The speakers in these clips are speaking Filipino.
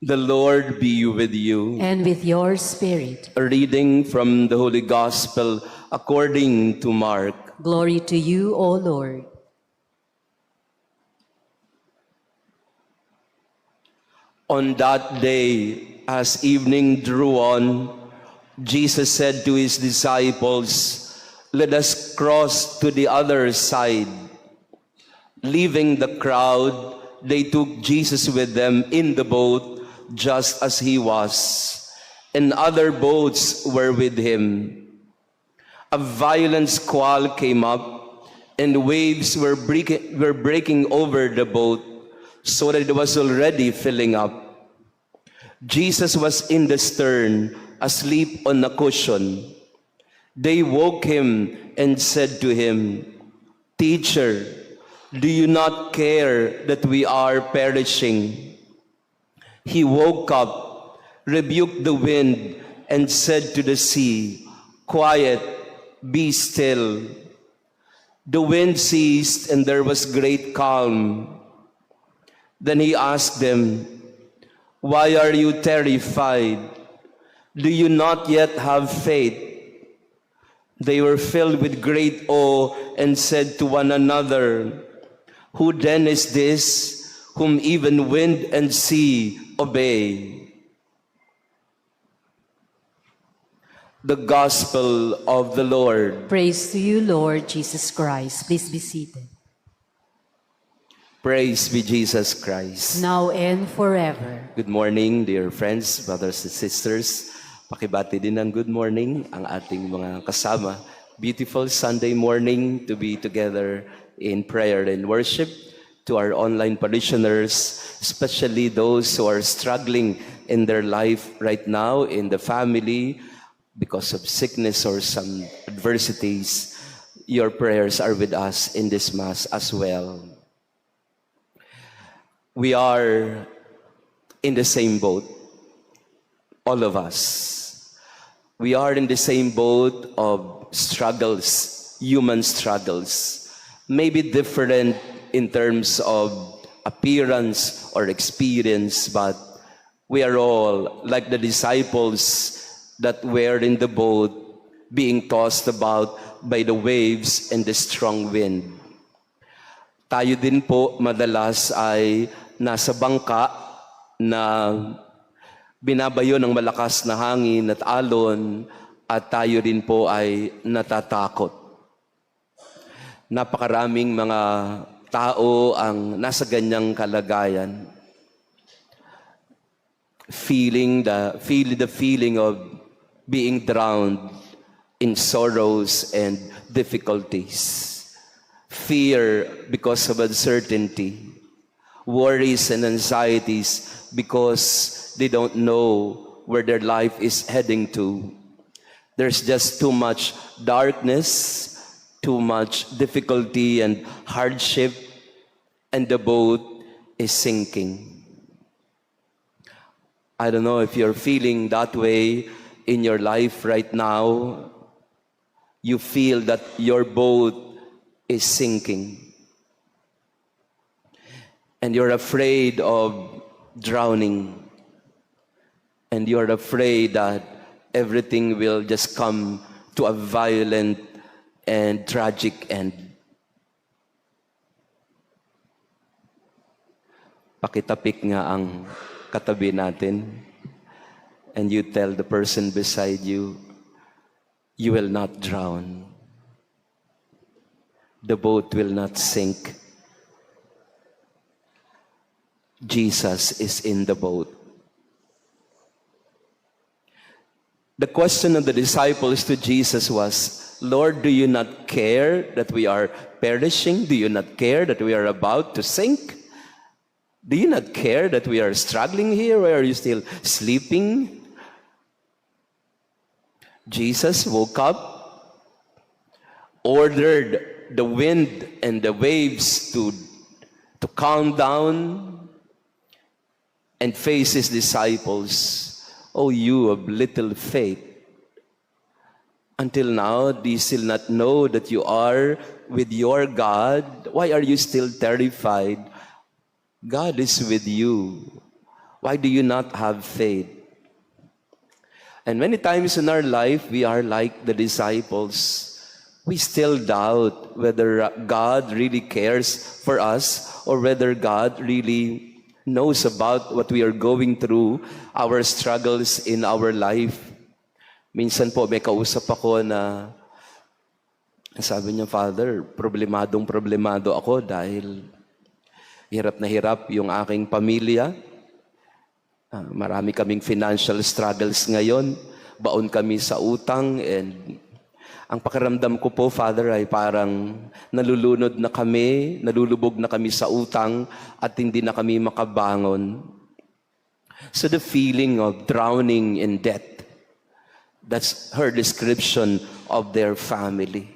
The Lord be with you. And with your spirit. A reading from the Holy Gospel according to Mark. Glory to you, O Lord. On that day, as evening drew on, Jesus said to his disciples, "Let us cross to the other side." Leaving the crowd, they took Jesus with them in the boat, just as he was, and other boats were with him. A violent squall came up, and waves were breaking over the boat, so that it was already filling up. Jesus was in the stern, asleep on a cushion. They woke him and said to him, "Teacher, do you not care that we are perishing?" He woke up, rebuked the wind, and said to the sea, "Quiet, be still." The wind ceased, and there was great calm. Then he asked them, "Why are you terrified? Do you not yet have faith?" They were filled with great awe and said to one another, "Who then is this whom even wind and sea obey?" The Gospel of the Lord. Praise to you, Lord Jesus Christ. Please be seated. Praise be Jesus Christ. Now and forever. Good morning, dear friends, brothers and sisters. Pakibati din ng good morning ang ating mga kasama. Beautiful Sunday morning to be together in prayer and worship. To our online parishioners, especially those who are struggling in their life right now, in the family, because of sickness or some adversities, your prayers are with us in this Mass as well. We are in the same boat, all of us. We are in the same boat of struggles, human struggles, maybe different in terms of appearance or experience, but we are all like the disciples that were in the boat being tossed about by the waves and the strong wind. Tayo din po madalas ay nasa bangka na binabayo ng malakas na hangin at alon, at tayo rin po ay natatakot. Napakaraming mga tao ang nasa ganyang kalagayan. Feeling the feeling of being drowned in sorrows and difficulties. Fear because of uncertainty. Worries and anxieties because they don't know where their life is heading to. There's just too much darkness, too much difficulty and hardship, and the boat is sinking. I don't know if you're feeling that way in your life right now. You feel that your boat is sinking. And you're afraid of drowning. And you're afraid that everything will just come to a violent and tragic end. Pakitapik nga ang katabi natin, and you tell the person beside you, you will not drown. The boat will not sink. Jesus is in the boat. The question of the disciples to Jesus was, "Lord, do you not care that we are perishing? Do you not care that we are about to sink? Do you not care that we are struggling here? Or are you still sleeping?" Jesus woke up, ordered the wind and the waves to calm down, and faced his disciples. "Oh, you of little faith. Until now, do you still not know that you are with your God? Why are you still terrified? God is with you. Why do you not have faith? And many times in our life, we are like the disciples. We still doubt whether God really cares for us or whether God really knows about what we are going through, our struggles in our life. Minsan po may kausap ako na sabi niya, Father, problemado ako dahil hirap na hirap yung aking pamilya. Marami kaming financial struggles ngayon. Baon kami sa utang and ang pakiramdam ko po, Father, ay parang nalulunod na kami, nalulubog na kami sa utang at hindi na kami makabangon. So the feeling of drowning in debt, that's her description of their family.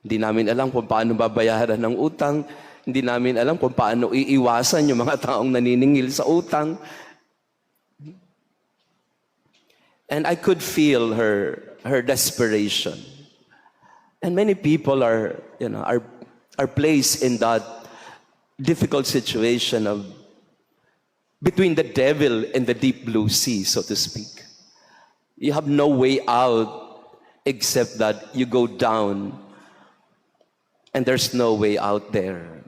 Hindi namin alam kung paano babayaran ng utang. Hindi namin alam kung paano iiwasan yung mga taong naniningil sa utang. And I could feel her desperation. And many people are placed in that difficult situation of between the devil and the deep blue sea, so to speak. You have no way out except that you go down and there's no way out there.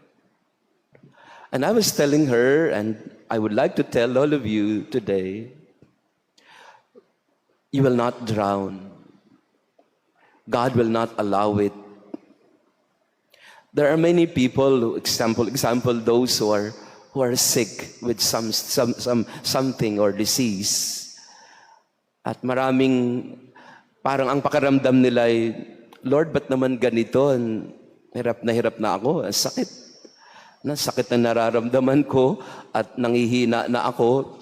And I was telling her, and I would like to tell all of you today, you will not drown. God will not allow it. There are many people, example, those who are sick with something or disease. At maraming, parang ang pakiramdam nila ay, Lord, ba't naman ganito? Hirap na ako. Ang sakit. Sakit na nararamdaman ko at nangihina na ako.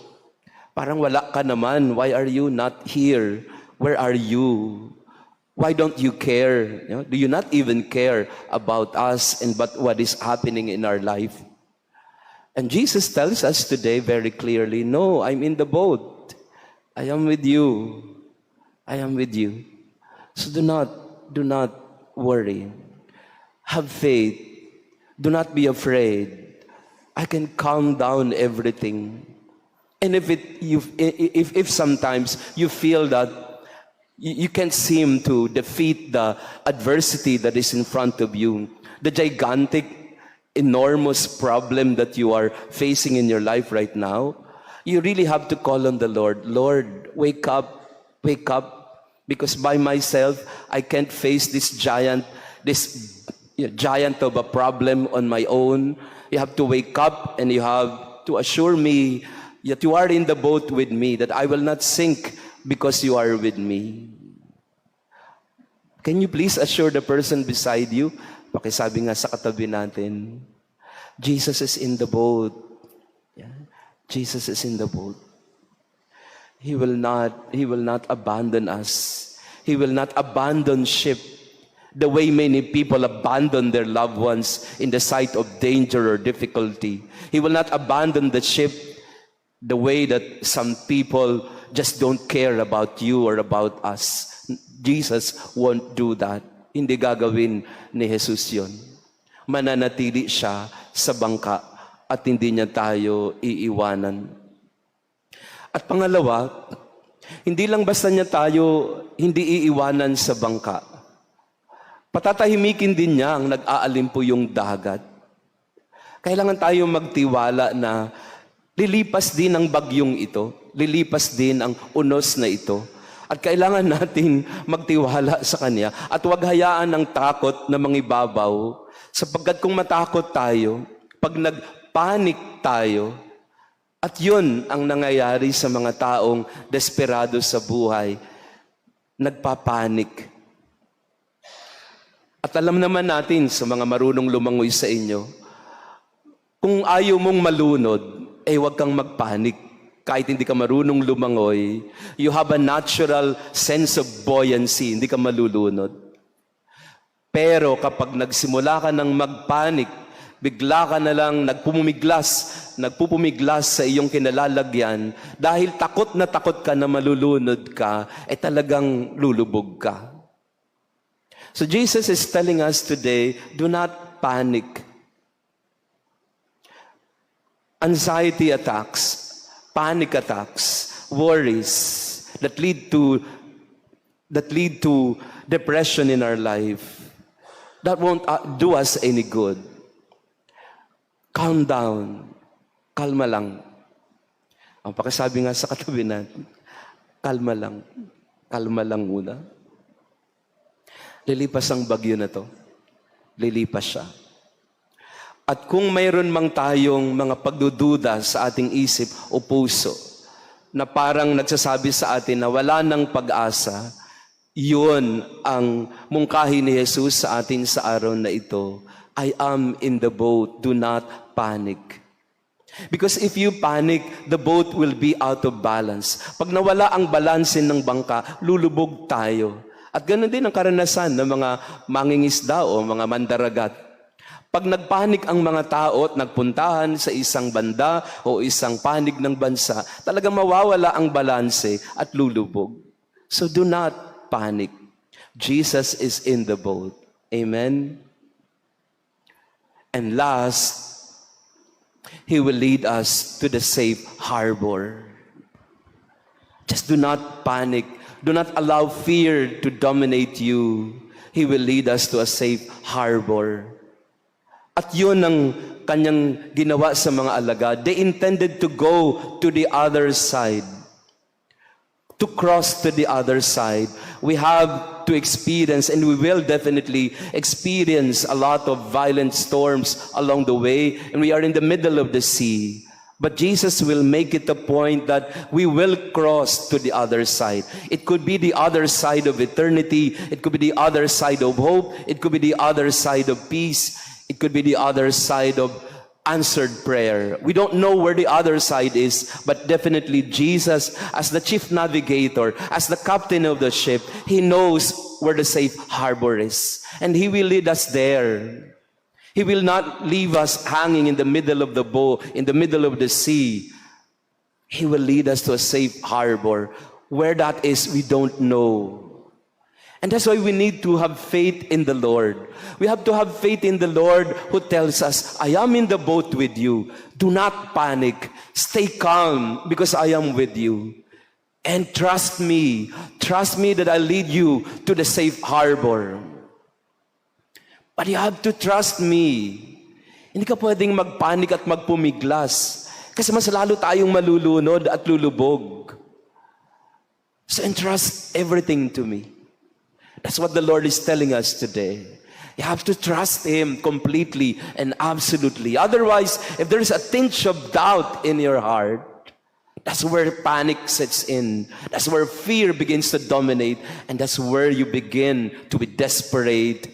Parang wala ka naman. Why are you not here? Where are you? Why don't you care? Do you not even care about us and but what is happening in our life? And Jesus tells us today very clearly, no, I'm in the boat. I am with you. I am with you. So do not worry. Have faith. Do not be afraid. I can calm down everything. And if sometimes you feel that you can't seem to defeat the adversity that is in front of you, the gigantic, enormous problem that you are facing in your life right now, you really have to call on the Lord. Lord, wake up, because by myself, I can't face this giant of a problem on my own. You have to wake up and you have to assure me that you are in the boat with me, that I will not sink because you are with me. Can you please assure the person beside you? Pakisabi nga sa katabi natin, Jesus is in the boat. Yeah. Jesus is in the boat. He will not abandon us. He will not abandon ship the way many people abandon their loved ones in the sight of danger or difficulty. He will not abandon the ship the way that some people just don't care about you or about us. Jesus won't do that. Hindi gagawin ni Jesus yun. Mananatili siya sa bangka at hindi niya tayo iiwanan. At pangalawa, hindi lang basta niya tayo hindi iiwanan sa bangka. Patatahimikin din niya ang nag-aalimpo yung dagat. Kailangan tayo magtiwala na lilipas din ang bagyong ito. Lilipas din ang unos na ito. At kailangan natin magtiwala sa Kanya at huwag hayaan ang takot na mangibabaw. Sapagkat kung matakot tayo, pag nagpanik tayo, at yun ang nangyayari sa mga taong desperado sa buhay, nagpapanik. At alam naman natin sa mga marunong lumangoy sa inyo, kung ayaw mong malunod, huwag kang magpanik. Kahit hindi ka marunong lumangoy, you have a natural sense of buoyancy, hindi ka malulunod. Pero kapag nagsimula ka ng magpanik, bigla ka na lang nagpupumiglas sa iyong kinalalagyan, dahil takot ka na malulunod ka, talagang lulubog ka. So Jesus is telling us today, do not panic. Anxiety attacks, panic attacks, worries that lead to depression in our life, that won't do us any good. Calm down. Kalma lang. Ang pakisabi nga sa katabi natin, kalma lang. Kalma lang muna. Lilipas ang bagyo na to. Lilipas siya. At kung mayroon mang tayong mga pagdududa sa ating isip o puso, na parang nagsasabi sa atin na wala nang pag-asa, yun ang mungkahi ni Jesus sa atin sa araw na ito. I am in the boat, do not panic. Because if you panic, the boat will be out of balance. Pag nawala ang balansin ng bangka, lulubog tayo. At ganoon din ang karanasan ng mga mangingisda o mga mandaragat. Pag nagpanik ang mga tao at nagpuntahan sa isang banda o isang panig ng bansa, talagang mawawala ang balanse at lulubog. So do not panic. Jesus is in the boat. Amen? And last, He will lead us to the safe harbor. Just do not panic. Do not allow fear to dominate you. He will lead us to a safe harbor. At yun ang kanyang ginawa sa mga alagad. They intended to go to the other side. To cross to the other side, we have to experience, and we will definitely experience a lot of violent storms along the way, and we are in the middle of the sea. But Jesus will make it a point that we will cross to the other side. It could be the other side of eternity. It could be the other side of hope. It could be the other side of peace. It could be the other side of answered prayer. We don't know where the other side is, but definitely Jesus, as the chief navigator, as the captain of the ship, He knows where the safe harbor is. And He will lead us there. He will not leave us hanging in the middle of the boat, in the middle of the sea. He will lead us to a safe harbor. Where that is, we don't know. And that's why we need to have faith in the Lord. We have to have faith in the Lord who tells us, I am in the boat with you. Do not panic. Stay calm because I am with you. And trust me. Trust me that I lead you to the safe harbor. But you have to trust me. Hindi ka pwedeng magpanik at magpumiglas. Kasi mas lalo tayong malulunod at lulubog. So entrust everything to me. That's what the Lord is telling us today. You have to trust Him completely and absolutely. Otherwise, if there's a tinge of doubt in your heart, that's where panic sets in. That's where fear begins to dominate. And that's where you begin to be desperate.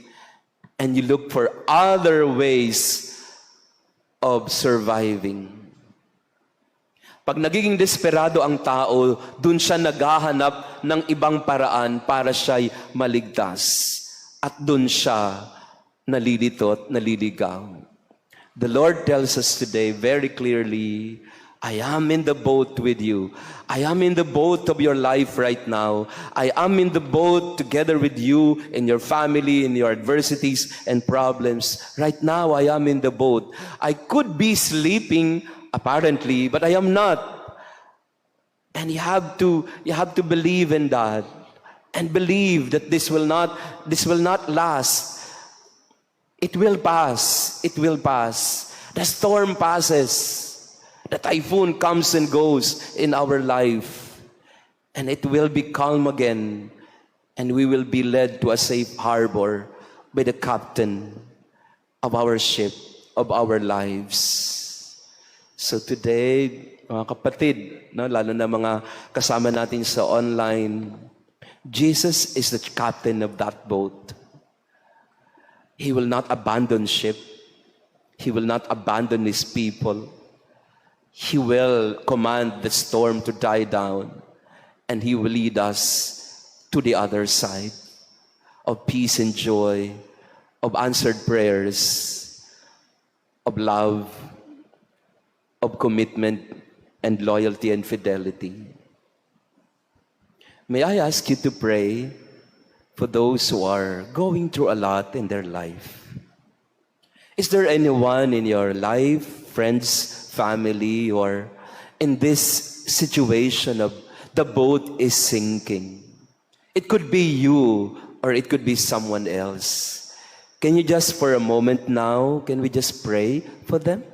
And you look for other ways of surviving. Pag nagiging desperado ang tao, dun siya naghahanap ng ibang paraan para siya'y maligtas. At dun siya nalilito at naliligaw. The Lord tells us today very clearly, I am in the boat with you. I am in the boat of your life right now. I am in the boat together with you in your family, in your adversities and problems. Right now, I am in the boat. I could be sleeping apparently, but I am not. And you have to believe in that, and believe that this will not last. It will pass. It will pass. The storm passes. The typhoon comes and goes in our life, and it will be calm again, and we will be led to a safe harbor by the captain of our ship, of our lives. So today, mga kapatid, no, lalo na mga kasama natin sa online, Jesus is the captain of that boat. He will not abandon ship. He will not abandon His people. He will command the storm to die down, and He will lead us to the other side of peace and joy, of answered prayers, of love, of commitment and loyalty and fidelity. May I ask you to pray for those who are going through a lot in their life? Is there anyone in your life, friends, family, or in this situation of the boat is sinking. It could be you or it could be someone else. Can you just for a moment now, can we just pray for them?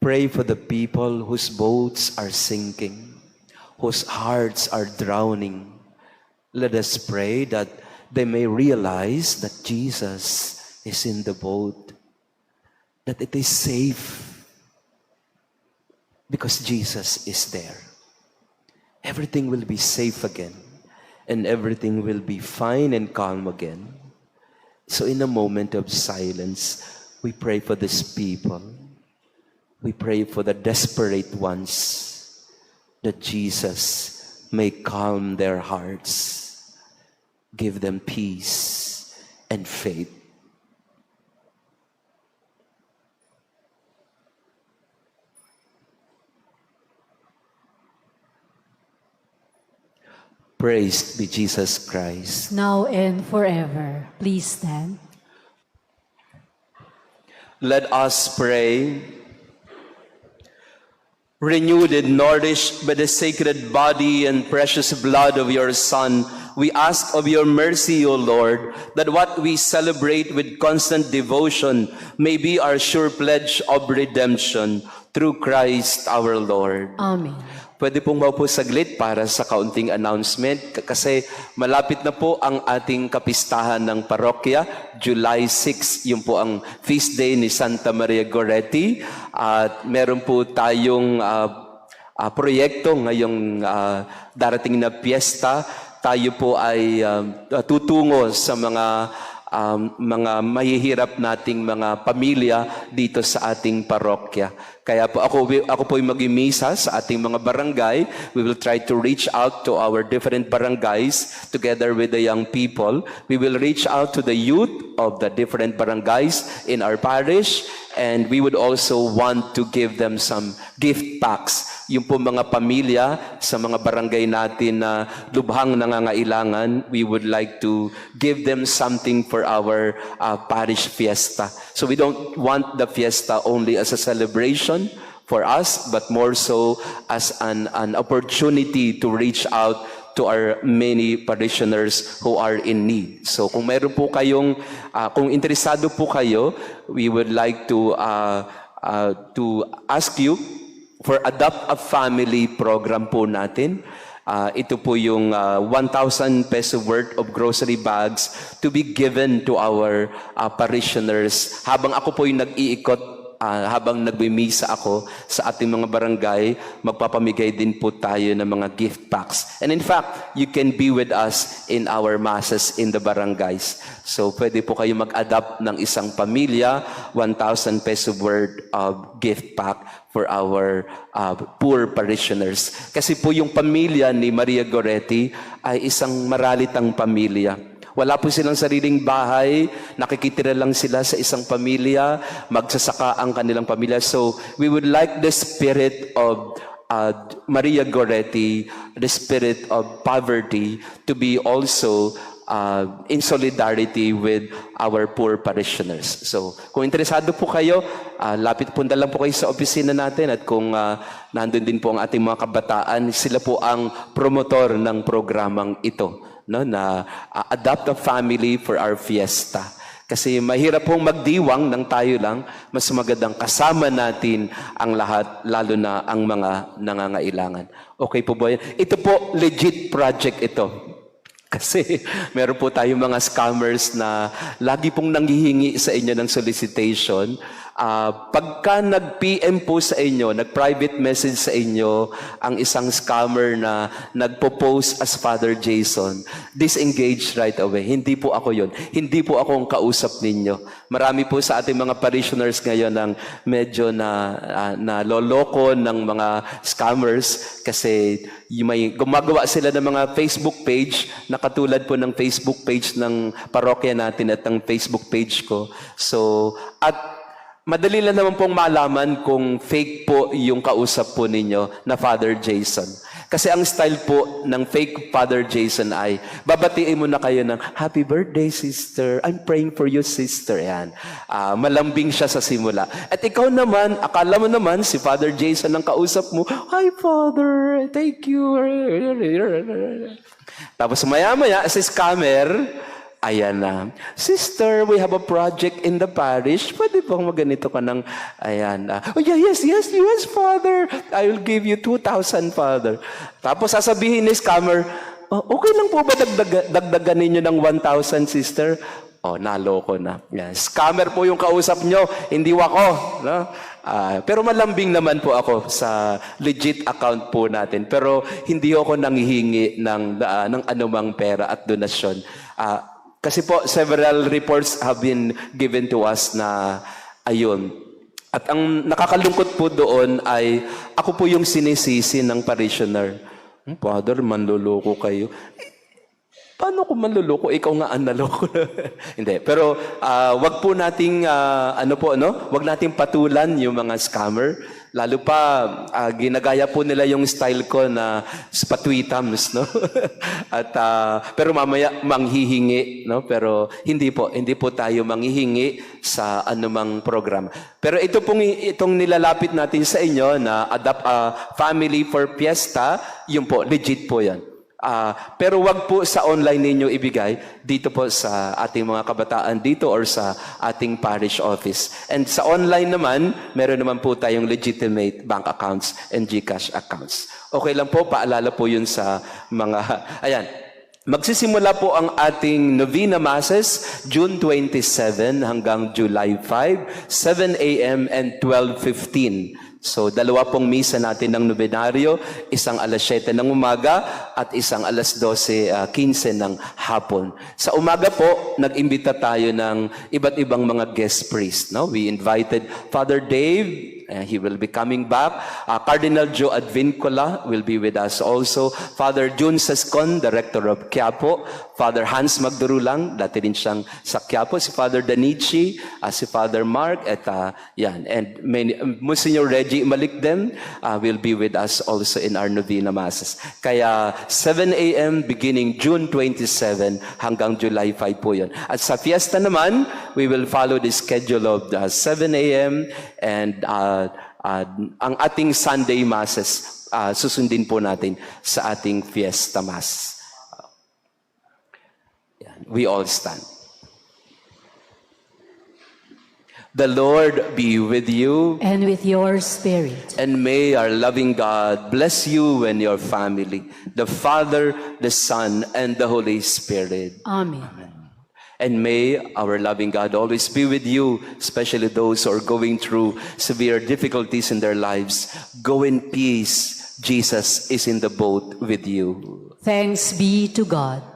Pray for the people whose boats are sinking, whose hearts are drowning. Let us pray that they may realize that Jesus is in the boat, that it is safe because Jesus is there. Everything will be safe again, and everything will be fine and calm again. So in a moment of silence, we pray for these people. We pray for the desperate ones, that Jesus may calm their hearts, give them peace and faith. Praise be Jesus Christ. Now and forever. Please stand. Let us pray. Renewed and nourished by the sacred body and precious blood of your Son, we ask of your mercy, O Lord, that what we celebrate with constant devotion may be our sure pledge of redemption through Christ our Lord. Amen. Pwede pong maupo saglit para sa kaunting announcement kasi malapit na po ang ating kapistahan ng parokya. July 6, yun po ang feast day ni Santa Maria Goretti. At meron po tayong proyekto ngayong darating na piyesta. Tayo po ay tutungo sa mga mahihirap nating mga pamilya dito sa ating parokya. Kaya po ako po ay mag-imisa sa ating mga barangay. We will try to reach out to our different barangays together with the young people. We will reach out to the youth of the different barangays in our parish, and we would also want to give them some gift packs. Yung po mga pamilya sa mga barangay natin na lubhang nangangailangan, we would like to give them something for our parish fiesta. So we don't want the fiesta only as a celebration for us, but more so as an opportunity to reach out to our many parishioners who are in need. So kung mayroon po kayong, kung interesado po kayo, we would like to ask you for Adopt a Family program po natin. Ito po yung 1,000 peso worth of grocery bags to be given to our parishioners. Habang ako po yung nag-iikot, habang nagmimisa ako sa ating mga barangay, magpapamigay din po tayo ng mga gift packs. And in fact, you can be with us in our masses in the barangays. So pwede po kayo mag-adapt ng isang pamilya, 1,000 peso worth of gift pack for our poor parishioners. Kasi po yung pamilya ni Maria Goretti ay isang maralitang pamilya. Wala po silang sariling bahay, nakikitira lang sila sa isang pamilya, magsasaka ang kanilang pamilya. So we would like the spirit of Maria Goretti, the spirit of poverty, to be also in solidarity with our poor parishioners. So kung interesado po kayo, punta lang po kayo sa opisina natin, at kung nandun din po ang ating mga kabataan, sila po ang promotor ng programang ito, no, na Adopt a Family for our fiesta. Kasi mahirap pong magdiwang ng tayo lang, mas magandang kasama natin ang lahat, lalo na ang mga nangangailangan. Okay po ba yan? Ito po, legit project ito. Kasi meron po tayong mga scammers na lagi pong nanghihingi sa inyo ng solicitation. Pagka nag-PM po sa inyo, nag-private message sa inyo ang isang scammer na nagpo-post as Father Jason, disengage right away. Hindi po ako yon. Hindi po ako ang kausap ninyo. Marami po sa ating mga parishioners ngayon ang medyo na loloko ng mga scammers kasi may gumagawa sila ng mga Facebook page na katulad po ng Facebook page ng parokya natin at ng Facebook page ko. So, at madali lang naman pong malaman kung fake po yung kausap po ninyo na Father Jason. Kasi ang style po ng fake Father Jason ay, babatiin mo na kayo ng, "Happy birthday, sister. I'm praying for you, sister." Yan. Malambing siya sa simula. At ikaw naman, akala mo naman, si Father Jason ang kausap mo, "Hi, Father. Thank you." Tapos maya-maya, si scammer, ayan na, "Sister, we have a project in the parish. Pwede bang maganito ka ng," ayan, "Oh, yeah, yes, Father. I will give you 2,000, Father." Tapos sasabihin ni scammer, "Oh, okay lang po ba dagdagan ninyo ng 1,000, sister?" Oh, naloko na. Yan. Scammer po yung kausap nyo, hindi wako. No? Pero malambing naman po ako sa legit account po natin. Pero hindi ako nanghihingi ng anumang pera at donasyon. Kasi po, several reports have been given to us na ayun. At ang nakakalungkot po doon ay ako po yung sinisisi ng parishioner. "Father, manluloko kayo." Paano ko manluloko? Ikaw nga ang naloko. Hindi. Pero wag po nating, wag nating patulan yung mga scammer. Lalo pa, ginagaya po nila yung style ko na patwitams, no? At, pero mamaya manghihingi, no? Pero hindi po tayo manghihingi sa anumang program. Pero itong nilalapit natin sa inyo na Adapt a Family for Fiesta, yun po, legit po yan. Pero wag po sa online ninyo ibigay, dito po sa ating mga kabataan dito or sa ating parish office. And sa online naman, meron naman po tayong legitimate bank accounts and GCash accounts. Okay lang po, paalala po yun sa mga, ayan. Magsisimula po ang ating Novena Masses, June 27 hanggang July 5, 7 a.m. and 12:15. So, 2 pong misa natin ng nobenaryo, isang alas 7 ng umaga at isang alas 12:15 ng hapon. Sa umaga po, nag-imbita tayo ng iba't ibang mga guest priest. No? We invited Father Dave, he will be coming back. Cardinal Joe Advincula will be with us also. Father Jun Sascon, Director of Quiapo. Father Hans Magdurulang, dati din siyang sa Quiapo. Si Father Danichi, si Father Mark, at yan. And Monsignor Reggie Malikdem will be with us also in our Novena Masses. Kaya 7 a.m. beginning June 27 hanggang July 5 po yun. At sa fiesta naman, we will follow the schedule of 7 a.m. and ang ating Sunday Masses, susundin po natin sa ating Fiesta Mass. We all stand. The Lord be with you. And with your spirit. And may our loving God bless you and your family, the Father, the Son, and the Holy Spirit. Amen. And may our loving God always be with you, especially those who are going through severe difficulties in their lives. Go in peace. Jesus is in the boat with you. Thanks be to God.